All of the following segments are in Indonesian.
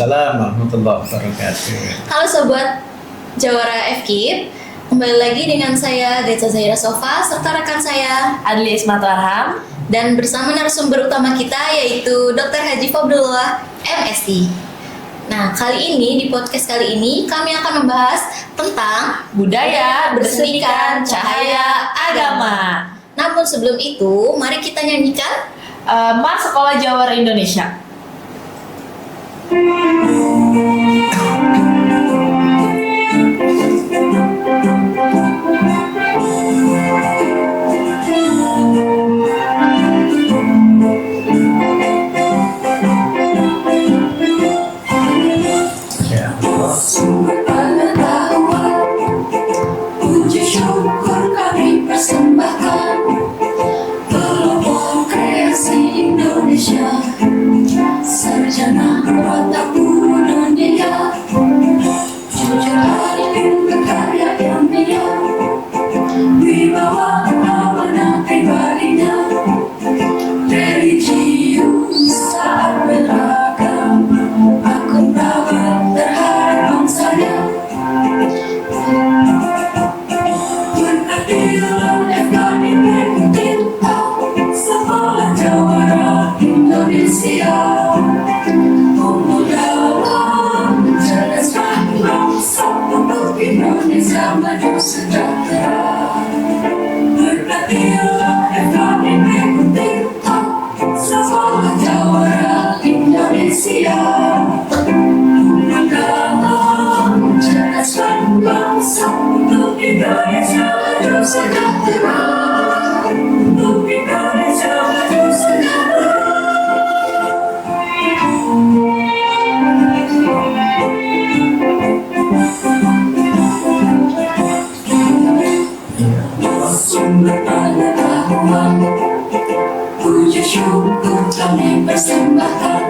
Waalaikumsalam warahmatullahi wabarakatuh. Halo Sobat Jawara FKIP, kembali lagi dengan saya Detsa Zahira Sofa serta rekan saya Adli Ismail Arham, dan bersama narasumber utama kita yaitu Dr. Haji Fadlullah MSI. Nah, kali ini di podcast kali ini kami akan membahas tentang budaya bersenikan cahaya agama. Namun sebelum itu, mari kita nyanyikan Mas Sekolah Jawara Indonesia. Sumber pengetahuan, puji syukur kami persembahkan kelompok kreasi Indonesia, sarjana watak dunia, jujur adil berkarya ilmiah, wibawa amanah pribadinya, religius taat beragam, akun rawat terhadap bangsanya. Berkeadilan FKIP Untirta, Sekolah Jawara Indonesia, memudahkan mencerdaskan bangsa untuk Indonesia maju sejahtera. Berkeadilan FKIP Untirta, Sekolah Jawara Indonesia, memudahkan mencerdaskan bangsa untuk Indonesia maju sejahtera. Untuk Indonesia maju sejahtera. Sumber pengetahuan, puji syukur kami persembahkan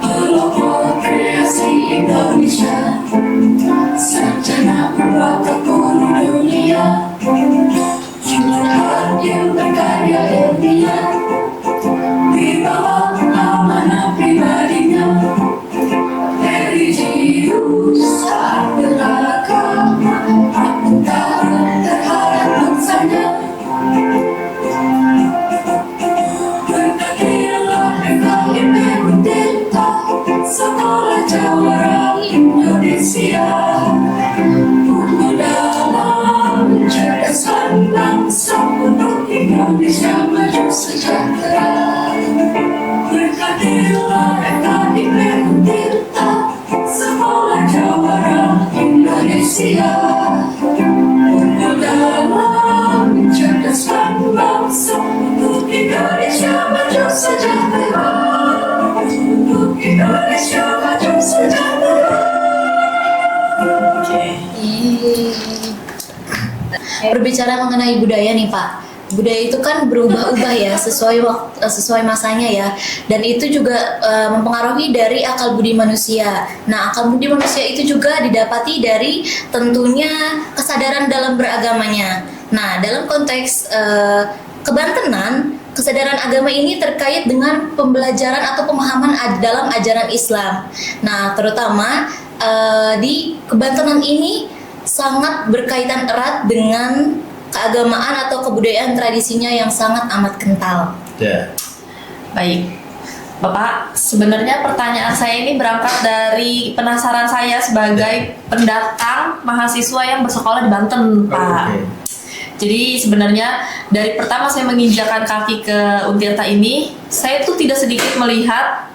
kelompok kreasi Indonesia, sarjana berwatak dunia, jujur adil berkarya ilmiah, wibawa amanah pribadinya, religius taat beragama, akun taat terhadap bangsanya. Berkeadilan FKIP Untirta, Sekolah Jawara Indonesia, memudahkan mencerdaskan bangsa untuk Indonesia maju sejahtera. Berkeadilan FKIP Untirta, Sekolah Jawara Indonesia, memudahkan mencerdaskan bangsa untuk Indonesia maju sejahtera. Untuk Indonesia maju sejahtera. berbicara mengenai budaya nih Pak. Budaya itu kan berubah-ubah ya sesuai masanya ya, dan itu juga mempengaruhi dari akal budi manusia. Nah, akal budi manusia itu juga didapati dari tentunya kesadaran dalam beragamanya. Nah, dalam konteks kebantenan, kesadaran agama ini terkait dengan pembelajaran atau pemahaman dalam ajaran Islam. Nah, terutama di kebantenan ini sangat berkaitan erat dengan keagamaan atau kebudayaan tradisinya yang sangat amat kental. Ya. Baik, Bapak, sebenarnya pertanyaan saya ini berangkat dari penasaran saya sebagai pendatang mahasiswa yang bersekolah di Banten, Pak. Oke. Jadi sebenarnya dari pertama saya menginjakan kaki ke Untirta ini, saya tuh tidak sedikit melihat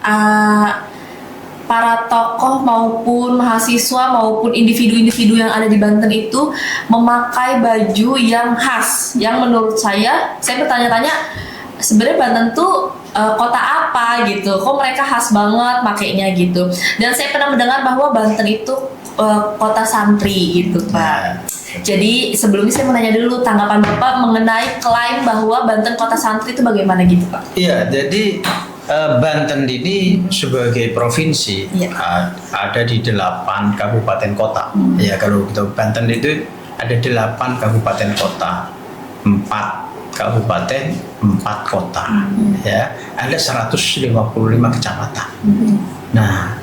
para tokoh maupun mahasiswa maupun individu-individu yang ada di Banten itu memakai baju yang khas, yang menurut saya bertanya-tanya sebenarnya Banten tuh kota apa gitu, kok mereka khas banget makainya gitu. Dan saya pernah mendengar bahwa Banten itu kota santri gitu, Pak. Jadi sebelumnya saya mau nanya dulu tanggapan Bapak mengenai klaim bahwa Banten kota santri itu bagaimana gitu, Pak? Iya, jadi Banten ini sebagai provinsi ada di 8 kabupaten kota. Ya, kalau kita Banten itu ada 8 kabupaten kota, 4 kabupaten, 4 kota. Ya, ada 155 kecamatan. Nah,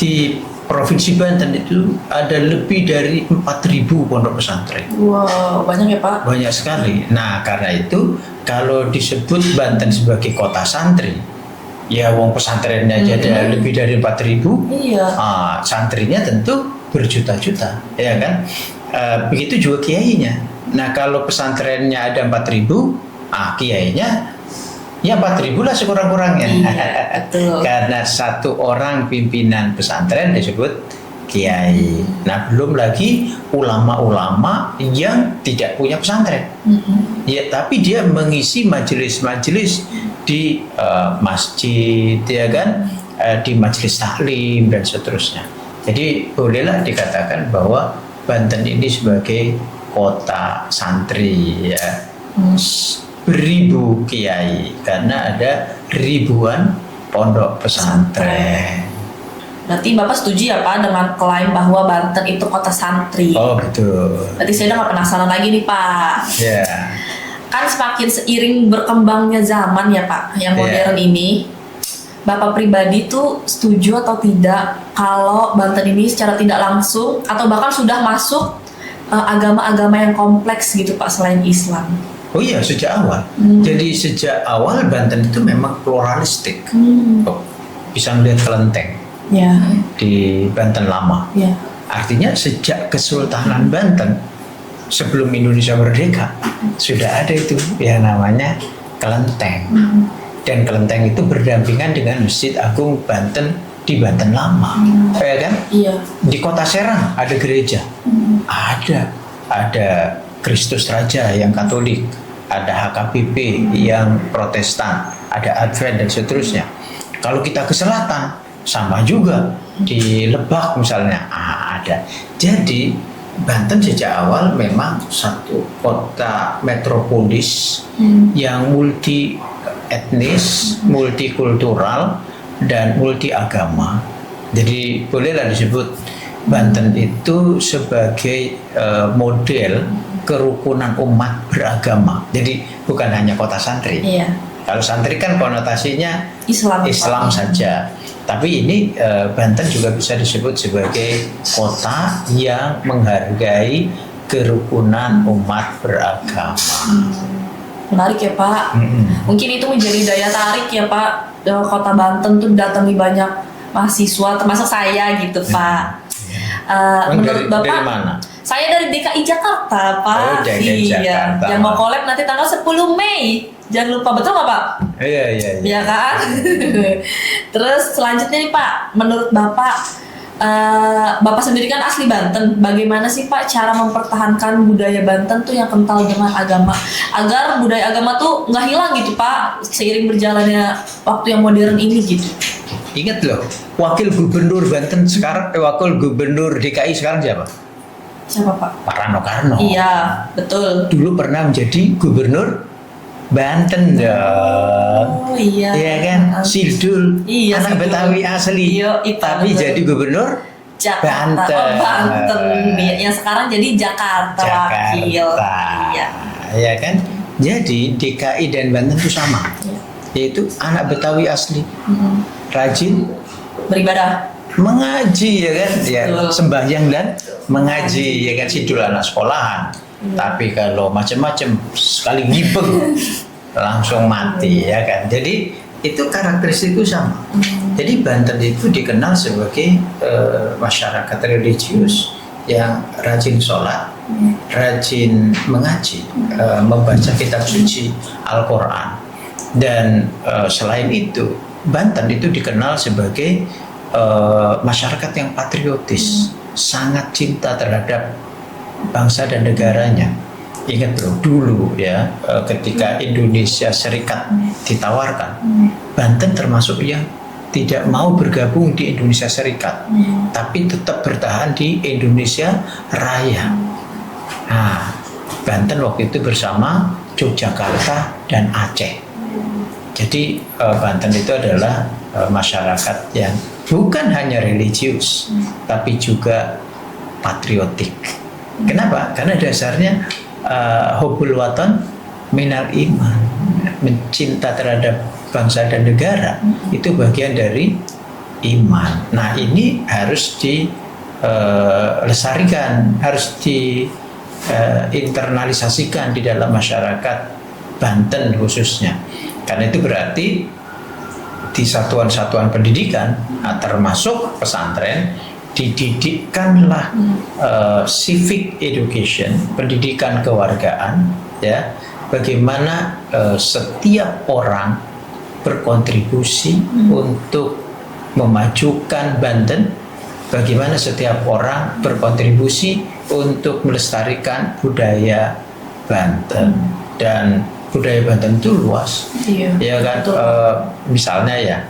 di Provinsi Banten itu ada lebih dari 4.000 pondok pesantren. Wow, banyak ya Pak. Banyak sekali. Nah, karena itu kalau disebut Banten sebagai kota santri, ya wong pesantrennya aja ada lebih dari 4.000. Iya. Santrinya tentu berjuta-juta, ya kan? Begitu juga kiainya. Nah, kalau pesantrennya ada 4.000, kiainya ya 4.000 lah sekurang-kurangnya. Iya, betul. Karena satu orang pimpinan pesantren disebut kiai. Nah, belum lagi ulama-ulama yang tidak punya pesantren. Ya, tapi dia mengisi majelis-majelis di masjid, ya kan, di majelis taklim dan seterusnya. Jadi bolehlah dikatakan bahwa Banten ini sebagai kota santri, ya. Beribu kiai karena ada ribuan pondok pesantren. Berarti Bapak setuju ya Pak dengan klaim bahwa Banten itu kota santri? Oh, betul. Berarti saya udah gak penasaran lagi nih Pak. Ya. Kan semakin seiring berkembangnya zaman ya Pak, yang modern ini, Bapak pribadi tuh setuju atau tidak kalau Banten ini secara tidak langsung atau bahkan sudah masuk agama-agama yang kompleks gitu Pak selain Islam? Oh iya, sejak awal. Jadi sejak awal Banten itu memang pluralistik. Oh, bisa melihat kelenteng Ya. di Banten lama. Ya. Artinya sejak Kesultanan Banten sebelum Indonesia merdeka sudah ada itu yang namanya kelenteng. Dan kelenteng itu berdampingan dengan Masjid Agung Banten di Banten lama. Ya kan? Iya. Di Kota Serang ada gereja. Ada Kristus Raja yang Katolik, ada HKBP yang Protestan, ada Advent dan seterusnya. Kalau kita ke selatan sama juga di Lebak misalnya, ada. Jadi Banten sejak awal memang satu kota metropolis yang multi etnis, multikultural dan multi agama. Jadi bolehlah disebut Banten itu sebagai model kerukunan umat beragama. Jadi bukan hanya kota santri. Iya. Kalau santri kan konotasinya Islam. saja. Tapi ini Banten juga bisa disebut sebagai kota yang menghargai kerukunan umat beragama. Menarik ya Pak. Mungkin itu menjadi daya tarik ya Pak. Kota Banten tuh datangi banyak mahasiswa, termasuk saya gitu Pak. Menurut Bapak, dari mana? Saya dari DKI Jakarta, Pak. Oh, DKI Jakarta. Yang mau collab nanti tanggal 10 Mei. Jangan lupa, betul nggak Pak? Iya. Iya kan? Terus selanjutnya nih Pak, menurut Bapak, Bapak sendiri kan asli Banten. Bagaimana sih Pak cara mempertahankan budaya Banten tuh yang kental dengan agama, agar budaya agama tuh nggak hilang gitu Pak, seiring berjalannya waktu yang modern ini gitu? Ingat loh, wakil gubernur Banten sekarang, wakil gubernur DKI sekarang siapa? Siapa Pak? Pak Rano Karno. Iya, betul. Dulu pernah menjadi gubernur Banten dong. Oh iya. Iya kan? Sidul, Iya, anak Sidul. Betawi asli. Iya, itu tapi betul. jadi gubernur Jakarta. Banten. Oh, Banten. Iya, yang sekarang jadi Jakarta wakil. Iya. Ya kan? Jadi DKI dan Banten itu sama. Iya. Yaitu anak Betawi asli. Rajin Beribadah. mengaji, ya kan? Ya, Betul. sembahyang dan mengaji, ya kan? Sidul anak sekolahan. Tapi kalau macam-macam sekali ngibeng langsung mati, ya kan? Jadi itu karakteristik itu sama. Jadi Banten itu dikenal sebagai masyarakat religius yang rajin sholat, rajin mengaji, membaca kitab suci Al-Quran. Dan selain itu Banten itu dikenal sebagai masyarakat yang patriotis, sangat cinta terhadap bangsa dan negaranya. Ingat loh, dulu ya, ketika Indonesia Serikat ditawarkan, Banten termasuk yang tidak mau bergabung di Indonesia Serikat, tapi tetap bertahan di Indonesia Raya. Nah, Banten waktu itu bersama Yogyakarta dan Aceh. Jadi Banten itu adalah masyarakat yang bukan hanya religius, tapi juga patriotik. Kenapa? Karena dasarnya hubbul watan minal iman, mencinta terhadap bangsa dan negara itu bagian dari iman. Nah, ini harus dilestarikan, harus diinternalisasikan di dalam masyarakat Banten khususnya. Karena itu berarti di satuan-satuan pendidikan, termasuk pesantren, dididikkanlah civic education, pendidikan kewargaan, ya, bagaimana setiap orang berkontribusi untuk memajukan Banten, bagaimana setiap orang berkontribusi untuk melestarikan budaya Banten. Dan budaya Banten itu luas, ya kan. Misalnya ya,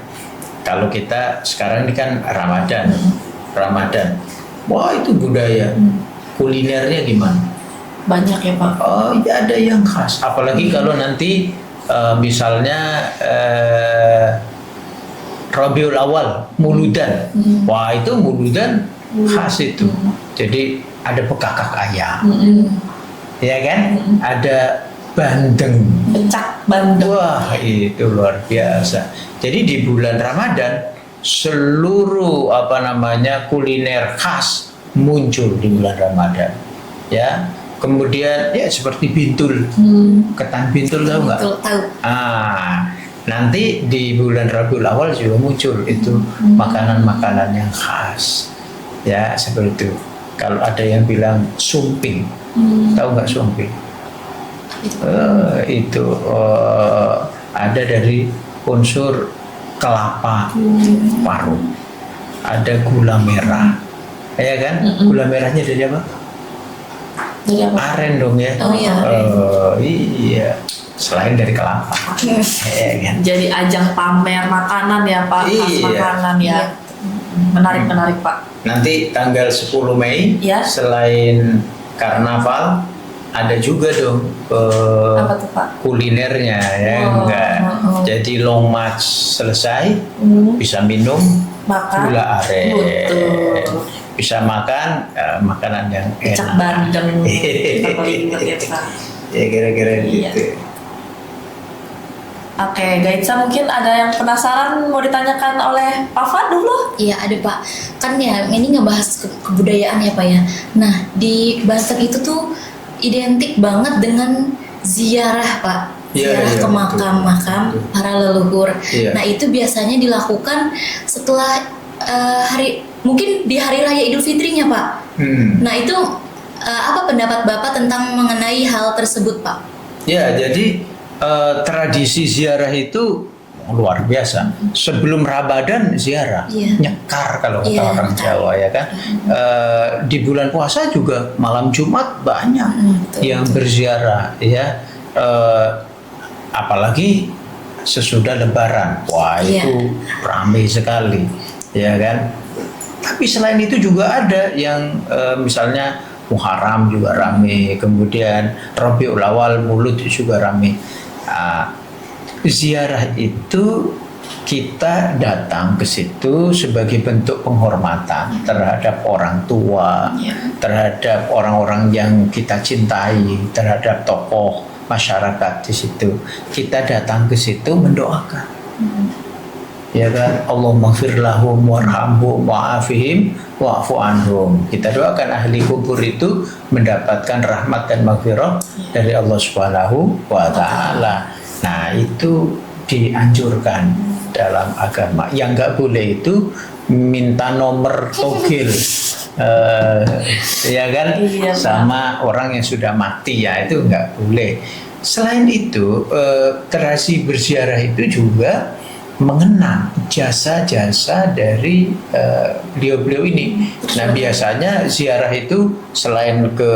kalau kita sekarang ini kan Ramadan, wah itu budaya kulinernya gimana? Banyak ya Pak. Oh ya, ada yang khas. Apalagi kalau nanti misalnya Rabiul Awal, Muludan, wah itu Muludan khas itu. Jadi ada bekakak ayam, ya kan? Ada bandeng, Becak bandeng. wah itu luar biasa. Jadi di bulan Ramadan seluruh kuliner khas muncul di bulan Ramadan, ya. Kemudian ya seperti bintul, ketan bintul tahu nggak? Tahu. Nanti di bulan Rabiul Awal juga muncul itu makanan-makanan yang khas, ya seperti itu. Kalau ada yang bilang sumping, tahu nggak sumping? Itu ada dari unsur kelapa parut, ada gula merah, ya kan? Gula merahnya dari apa? Dari apa? Aren dong ya. Oh iya. Iya, selain dari kelapa, ya kan? Jadi ajang pamer makanan ya Pak, khas Iya. makanan ya. Menarik Pak. Nanti tanggal 10 Mei, Ya. selain karnaval, ada juga dong Apa tuh Pak? kulinernya, ya Oh, enggak. oh. Jadi long march selesai, bisa minum Makan. gula aren, Betul. bisa makan makanan yang Becak enak. bandeng. Kita paling ingat ya Pak. Ya kira-kira Iya. gitu. Oke, Gaitsa mungkin ada yang penasaran mau ditanyakan oleh Pak Fadul. Iya ada Pak, kan ya ini ngebahas kebudayaan ya Pak ya. Nah di Banten itu tuh identik banget dengan ziarah Pak, Iya, ziarah iya, ke betul. makam-makam para leluhur. Iya. Nah itu biasanya dilakukan setelah mungkin di hari raya Idul Fitrinya Pak. Nah itu apa pendapat Bapak tentang mengenai hal tersebut Pak? Ya, jadi tradisi ziarah itu luar biasa. Sebelum Ramadan ziarah, Iya. nyekar kalau kata Iya, orang nyekar. Jawa, ya kan. Di bulan puasa juga malam Jumat banyak Betul, yang betul. berziarah, ya. Apalagi sesudah Lebaran, wah Iya. itu ramai sekali, ya kan. Tapi selain itu juga ada yang misalnya Muharram juga rame, kemudian Rabiul Awal, Mulud juga rame. Ziarah itu kita datang ke situ sebagai bentuk penghormatan terhadap orang tua, terhadap orang-orang yang kita cintai, terhadap tokoh masyarakat di situ. Kita datang ke situ mendoakan. Ya kan, Allahumma ighfir lahum warhamhum wa'afihim wa'fu anhum. Kita doakan ahli kubur itu mendapatkan rahmat dan maghfirah dari Allah Subhanahu wa taala. Nah, itu dianjurkan dalam agama. Yang nggak boleh itu minta nomor togel, ya kan, Iya, Pak. sama orang yang sudah mati, ya itu nggak boleh. Selain itu, tradisi berziarah itu juga mengenang jasa-jasa dari beliau-beliau ini. Nah, biasanya ziarah itu selain ke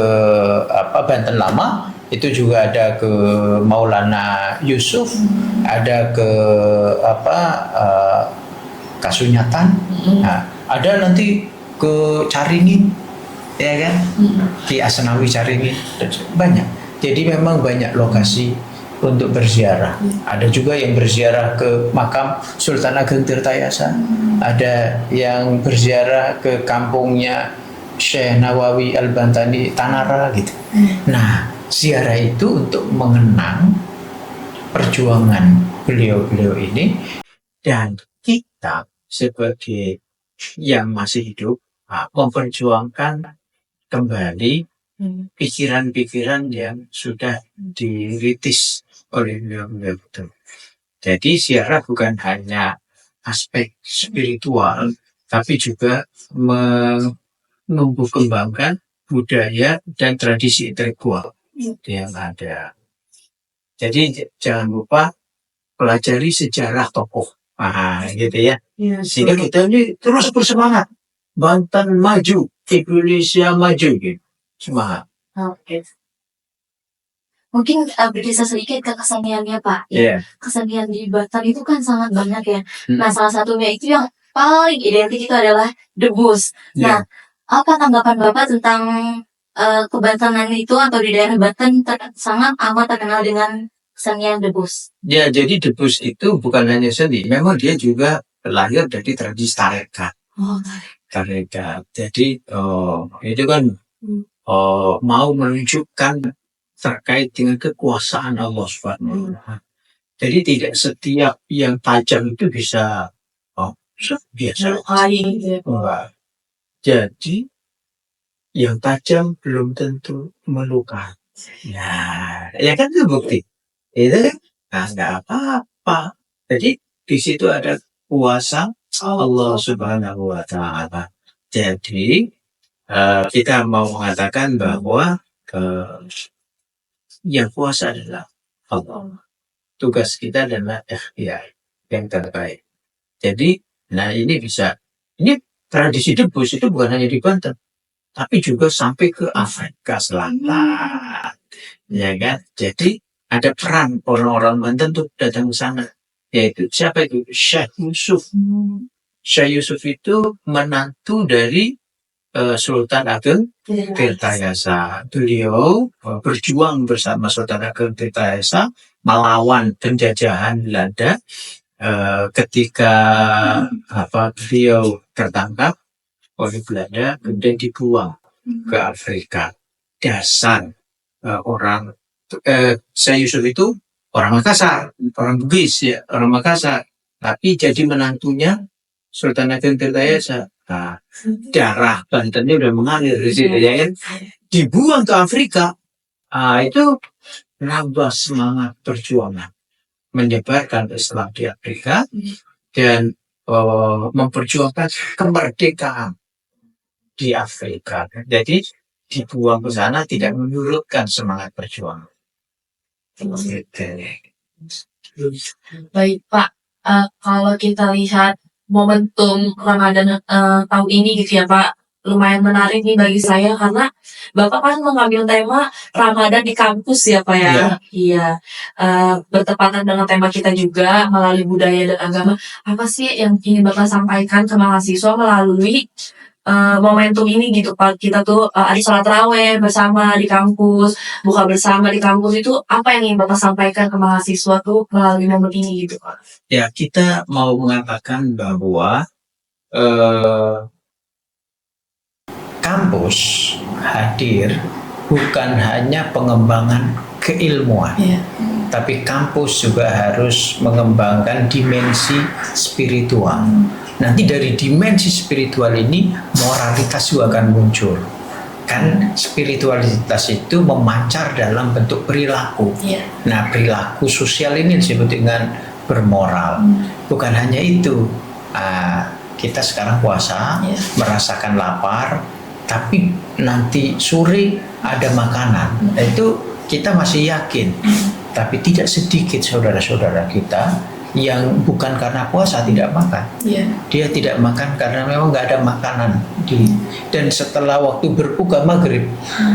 Banten Lama, itu juga ada ke Maulana Yusuf, ada ke Kasunyatan, nah, ada nanti ke Caringin, ya kan, di Asnawi Caringin, banyak. Jadi memang banyak lokasi untuk berziarah. Ada juga yang berziarah ke makam Sultan Ageng Tirtayasa, ada yang berziarah ke kampungnya Syekh Nawawi Al-Bantani Tanara gitu. Nah, ziarah itu untuk mengenang perjuangan beliau-beliau ini, dan kita sebagai yang masih hidup memperjuangkan kembali pikiran-pikiran yang sudah diritis oleh beliau itu. Jadi ziarah bukan hanya aspek spiritual, tapi juga menumbuh kembangkan budaya dan tradisi intelektual yang ada. Jadi jangan lupa pelajari sejarah tokoh. Gitu ya. Sehingga kita ini terus bersemangat. Banten maju, Indonesia maju gitu. Semangat. Oke. Mungkin berkisah sedikit ke keseniannya Pak. Iya. Kesenian di Batam itu kan sangat banyak ya. Hmm. Nah salah satunya itu yang paling identik itu adalah debus. Nah, apa tanggapan Bapak tentang kebantenan itu atau di daerah Banten sangat amat terkenal dengan kesenian debus? Ya, jadi debus itu bukan hanya seni, memang dia juga lahir dari tradisi tarekat. Oh, Tarekat. Jadi itu kan mau menunjukkan terkait dengan kekuasaan Allah Subhanahu wa Ta'ala. Jadi tidak setiap yang tajam itu bisa biasa. Enggak. Jadi yang tajam belum tentu melukai. Ya kan itu bukti. Itu kan nggak apa-apa. Jadi di situ ada kuasa Allah Subhanahu wa Ta'ala. Jadi kita mau mengatakan bahwa yang kuasa adalah Allah. Tugas kita adalah ikhtiar yang terbaik. Jadi, ini tradisi debus itu bukan hanya di Banten, tapi juga sampai ke Afrika Selatan. Ya kan? Jadi ada peran orang-orang Banten tuh datang ke sana. Yaitu siapa itu? Syekh Yusuf. Syekh Yusuf itu menantu dari Sultan Ageng Tirtayasa. Beliau berjuang bersama Sultan Ageng Tirtayasa melawan penjajahan Belanda ketika beliau tertangkap oleh Belanda kemudian dibuang ke Afrika. Dasar orang Syekh Yusuf itu orang Makassar, orang Bugis ya, orang Makassar. Tapi jadi menantunya Sultan Ageng Tirtayasa. Darah Bantennya udah mengalir di sini ya kan. Dibuang ke Afrika. Itu nambah semangat perjuangan menyebarkan Islam di Afrika dan memperjuangkan kemerdekaan di Afrika. Jadi dibuang ke sana tidak menyurutkan semangat perjuangan. Baik Pak, kalau kita lihat momentum Ramadan tahun ini gitu ya Pak, lumayan menarik nih bagi saya karena Bapak kan mengambil tema Ramadan di kampus ya Pak ya. Iya. Bertepatan dengan tema kita juga melalui budaya dan agama. Apa sih yang ingin Bapak sampaikan ke mahasiswa melalui momentum ini gitu Pak? Kita tuh ada sholat raweh bersama di kampus, buka bersama di kampus, itu apa yang ingin Bapak sampaikan ke mahasiswa tuh melalui momen ini gitu Pak? Ya, kita mau mengatakan bahwa kampus hadir bukan hanya pengembangan keilmuan, tapi kampus juga harus mengembangkan dimensi spiritual. Nanti dari dimensi spiritual ini moralitas juga akan muncul. Kan spiritualitas itu memancar dalam bentuk perilaku. Nah, perilaku sosial ini disebut dengan bermoral. Bukan hanya itu. Kita sekarang puasa, merasakan lapar, tapi nanti sore ada makanan. Itu kita masih yakin. Tapi tidak sedikit saudara-saudara kita yang bukan karena puasa tidak makan. Dia tidak makan karena memang nggak ada makanan. Dan setelah waktu berbuka maghrib,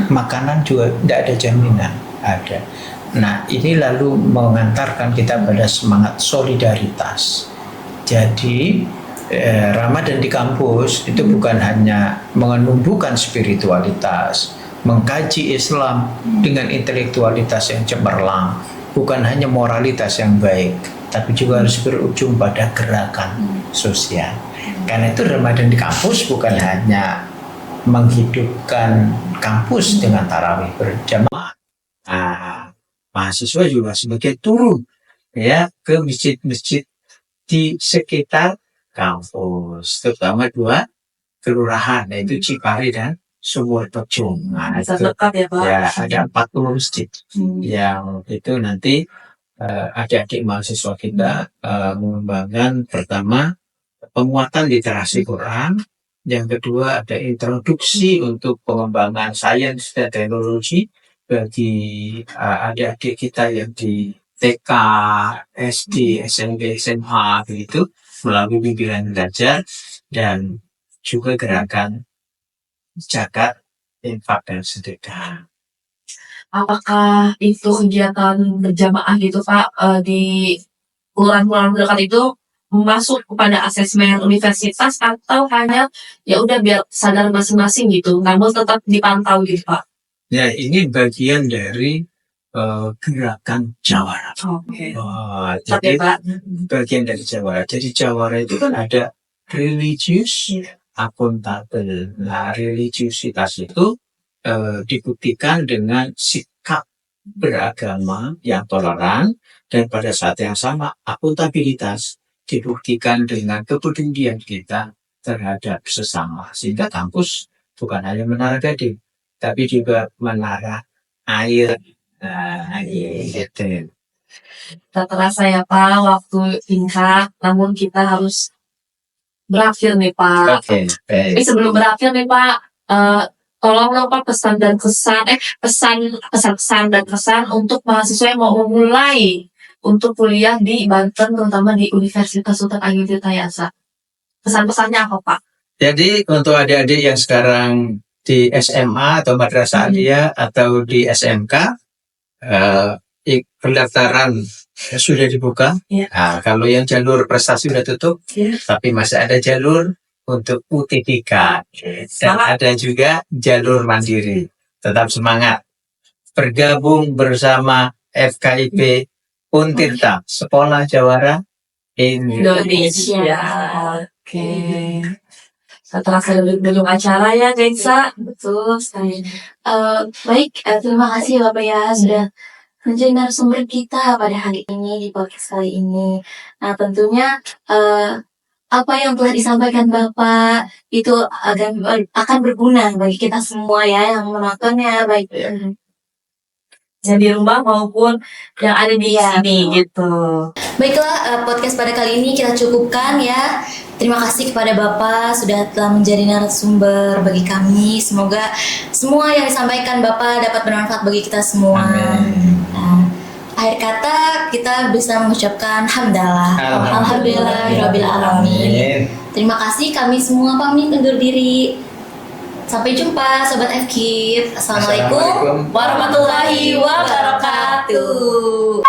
makanan juga tidak ada jaminan ada. Nah, ini lalu mengantarkan kita pada semangat solidaritas. Jadi Ramadan di kampus itu bukan hanya menumbuhkan spiritualitas, mengkaji Islam dengan intelektualitas yang cemerlang, bukan hanya moralitas yang baik, tapi juga harus berujung pada gerakan sosial. Karena itu Ramadan di kampus bukan hanya menghidupkan kampus dengan tarawih berjamaah. Mahasiswa juga sebagai turun ya ke masjid-masjid di sekitar kampus, terutama 2 kelurahan, yaitu Cipari dan Sumur Pecung. Nah, Bisa itu dekat ya Pak. ya ada 40 masjid Hmm. yang itu nanti adik-adik mahasiswa kita mengembangkan pertama penguatan literasi Quran, yang kedua ada introduksi untuk pengembangan sains dan teknologi bagi adik-adik kita yang di TK, SD, SMP, SMA begitu melalui bimbingan belajar dan juga gerakan zakat, infak dan sedekah. Apakah itu kegiatan berjamaah gitu Pak di kelurahan-kelurahan terdekat itu masuk kepada asesmen universitas atau hanya ya udah biar sadar masing-masing gitu, namun tetap dipantau gitu Pak? Ya, ini bagian dari gerakan jawara. Oke. Jadi Tapi Pak. bagian dari jawara. Jadi jawara itu kan ada religius, akuntabel. Nah, religiusitas itu dibuktikan dengan sikap beragama yang toleran, dan pada saat yang sama akuntabilitas dibuktikan dengan kepedulian kita terhadap sesama, sehingga kampus bukan hanya menara gading tapi juga menara air. Nah, gitu. Tak terasa ya Pak, waktu singkat, namun kita harus berakhir nih Pak. Oke, baik. Sebelum berakhir nih Pak, tolong dong Pak pesan dan kesan untuk mahasiswa yang mau memulai untuk kuliah di Banten, terutama di Universitas Sultan Agung Tirtayasa. Pesan-pesannya apa Pak? Jadi untuk adik-adik yang sekarang di SMA atau madrasah aliyah atau di SMK, pendaftaran sudah dibuka. Ya. Nah, kalau yang jalur prestasi sudah tutup, Ya. tapi masih ada jalur untuk UTBK dan Semangat. ada juga jalur mandiri. Tetap semangat. Bergabung bersama FKIP Untirta, Sekolah Jawara Indonesia. Oke. Setelah sebelum acara ya Gensa. Betul sekali. Baik, terima kasih Bapak ya sudah menjadi narasumber kita pada hari ini di podcast kali ini. Nah, tentunya apa yang telah disampaikan Bapak itu akan berguna bagi kita semua ya yang menontonnya, baik Yang di rumah maupun yang ada di Iya, sini betul. gitu. Baiklah, podcast pada kali ini kita cukupkan ya. Terima kasih kepada Bapak sudah telah menjadi narasumber bagi kami. Semoga semua yang disampaikan Bapak dapat bermanfaat bagi kita semua. Amin. Nah, akhir kata kita bisa mengucapkan hamdalah. Alhamdulillahirabbil alamin. Terima kasih, kami semua pamit undur diri. Sampai jumpa Sobat FKIP. Assalamualaikum Assalamualaikum Warahmatullahi wabarakatuh.